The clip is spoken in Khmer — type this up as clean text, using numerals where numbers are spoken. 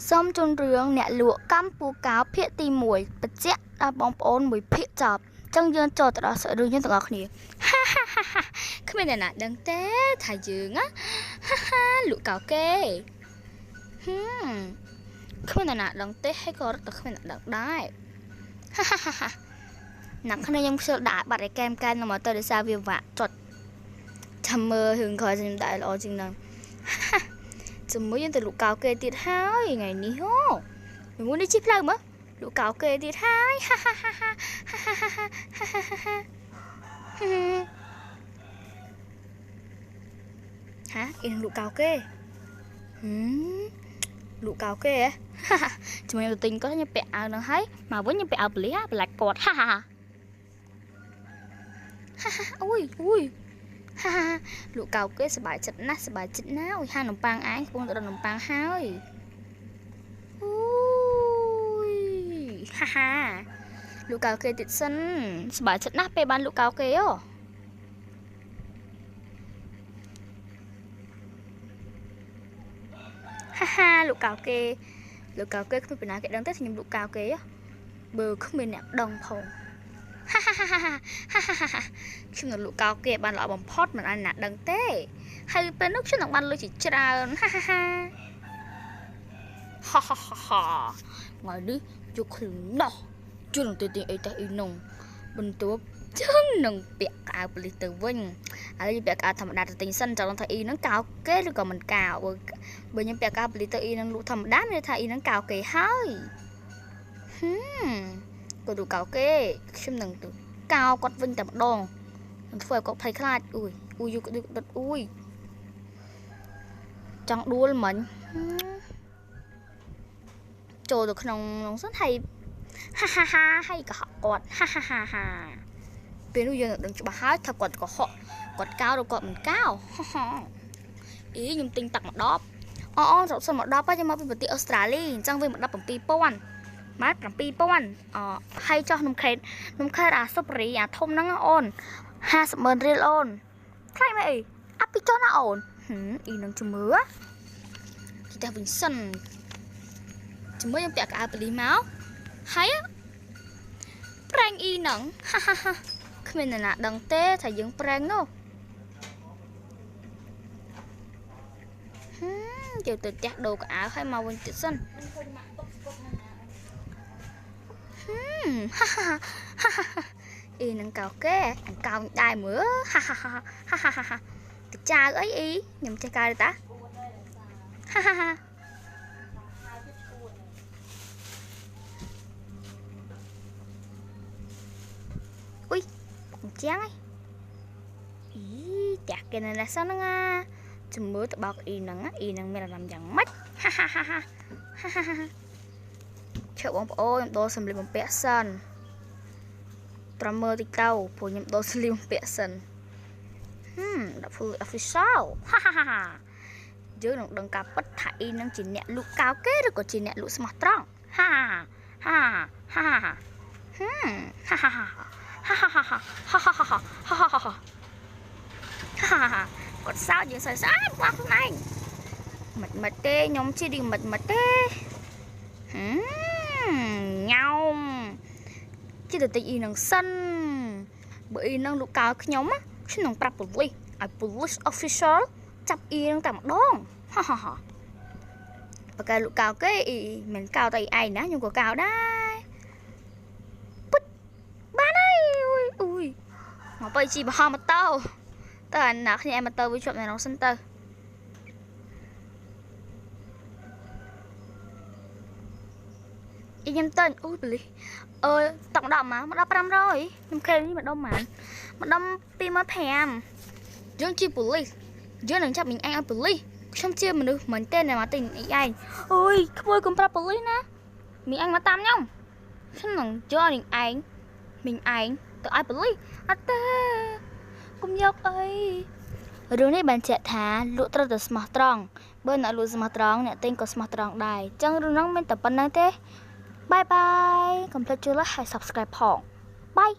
សូមជូនរឿងអ្នកលក់កម្មពូកៅភាគទី1បញ្ជាក់ដល់បងប្អូនមួយភាគចប់ចឹងយើងចូលទៅដល់សាច់រឿងយើងទាំងអស់គ្នាគ្មានអ្នកណាដឹងទេថាយើងលក់កៅគេគ្មានអ្នកណាដឹងទេហើយក៏រត់ទៅគ្មានអ្នកដឹងដែរអ្នកគ្នាខ្ញុំខ្ជិលដាក់បាត់ឲ្យកែមកែនមកទៅដោយសារវាវាក់ចុចចាំមើលរឿងក្រោយខ្ញុំដាក់ល្អជាងហ្នឹងជាមួយយើងទៅលក់កៅគេទៀតហើយថ្ងៃនេះមួយនេះជិះផ្លូវមើលលក់កៅគេទៀតហើយអ៊ីនឹងលក់កៅគេលក់កៅគេជាមួយខ្ញុំទៅទិញគាត់ខ្ញុំពាក់អាវហ្នឹងហើយមកវិញខ្ញុំពាក់អាវប៉លិសប្លាច់គាត់អូយលក់កៅគេសบายចិត្តណាស់អូយហានំប៉័ងឯងកំពុងទៅដល់នំប៉័ងហើយអូយលក់កៅគេទៀតសិនសบายចិត្តណាស់ពេលបានលក់កៅគេលក់កៅគេគ្មានពីណាគេដឹងទេខ្ញុំលក់កៅគេបើគ្មានអ្នកដឹងផងខ្ញុំនឹងលក់កៅគេបានល្អបំផុតមិនអាចណាដឹងទេហើយពេលនោះខ្ញុំនឹងបានលុយជាច្រើនថ្ងៃនេះយកខ្លួនណោះជួយនឹងទៅទីអីតេអ៊ីនោះបន្ទាប់ចឹងនឹងពាក់កៅប៉លិសទៅវិញឥឡូវយើងពាក់កៅធម្មតាទៅទិញសិនចាំថាអ៊ីនឹងកៅគេឬក៏មិនកៅបើខ្ញុំពាក់កៅប៉លិសទៅអ៊ីនឹងលក់ធម្មតាមានថាអ៊ីនឹងកៅគេហើយក៏លក់កៅគេខ្ញុំនឹងទៅកៅគាត់វិញតែម្ដងនឹងធ្វើឲ្យគាត់ភ័យខ្លាចអូយយកដុតចង់ដួលមិញចូលទៅក្នុងសិនហើយហើយកុហកគាត់ពេលនោះយើងដឹងច្បាស់ហើយថាគាត់កុហកគាត់កៅឬគាត់មិនកៅអីខ្ញុំទិញតាក់មួយដបរត់សិនមួយដបខ្ញុំមកពីប្រទេសអូស្ត្រាលីអញ្ចឹងវាមួយដប 7,000 ម៉ែ7,000ហើយចោះនំខេតអាស៊ុបរីអាធំហ្នឹងអូន 50,000 រៀលអូនថ្លៃមែនអីអាពីចុះណាអូនអ៊ីនឹងជំរឿគេតែវិញសិនជាមួយខ្ញុំពាក់កៅប៉លីសមកហើយប្រេងអ៊ីនឹងគ្មានអ្នកណាដឹងទេថាយើងប្រេងនោះចូលទៅផ្ទះដូរកៅអៅហើយមកវិញទៀតសិនអ៊ីនឹងកៅគេកៅដែរមើលទៅចៅអីអ៊ីខ្ញុំចេះកៅតាអុយចាំងអីចាក់គេនៅនេះសិនហ្នឹងជំមើទៅបោកអ៊ីហ្នឹងមានអារម្មណ៍យ៉ាងម៉េចឈប់បងប្អូនខ្ញុំដូរសម្លៀកបំពាក់សិនត្រឹមមើលតិចទៅព្រោះខ្ញុំដូរសម្លៀកបំពាក់សិនដល់ full official យើងនឹងដឹងការពិតថាអ៊ីនឹងជាអ្នកលក់កៅគេឬក៏ជាអ្នកលក់ស្មោះត្រង់គាត់សើចយើងសើចស្អាតមកខ្លួនឯងមិនទេខ្ញុំជិះឌីមិនទេញ៉ោមជិះទៅតិចអ៊ីនឹងសិនបើអ៊ីនឹងលក់កៅខ្ញុំនឹងប្រាប់ប៉ូលីសឲ្យ police official ចាប់អ៊ីនឹងតែម្ដងបើកែលក់កៅគេអ៊ីមិនកៅតែឯងណាខ្ញុំក៏កៅដែរពុតបានហើយអូយមកបើជីបហម៉ូតូតើអាណាគ្នាម៉ូតូវាជាប់នៅក្នុងសិនទៅអ៊ីខ្ញុំទៅអូយប៉លីសតង់10មកដល់ 500ខ្ញុំខេនេះម្ដុំហ្មងម្ដុំ 2,500យើងជាប៉ូលីសយើងនឹងចាប់មីងឯងឲ្យប៉ូលីសខ្ញុំជាមនុស្សមិនទេណាមកទិញអីឯងអូយក្មួយកុំប្រាប់ប៉ូលីសណាមីងឯងមកតាមខ្ញុំនឹងយកមីងឯងទៅឲ្យប៉ូលីសអត់ទេកុំយកអីរឿងនេះបានជាក់ថាលក់ត្រូវតែស្មោះត្រង់បើអ្នកលក់ស្មោះត្រង់អ្នកទិញក៏ស្មោះត្រង់ដែរអញ្ចឹងរឿងហ្នឹងមានតែប៉ុណ្្នឹងទេបាយកុំភ្លេចចូល like ហើយ subscribe ផងបាយ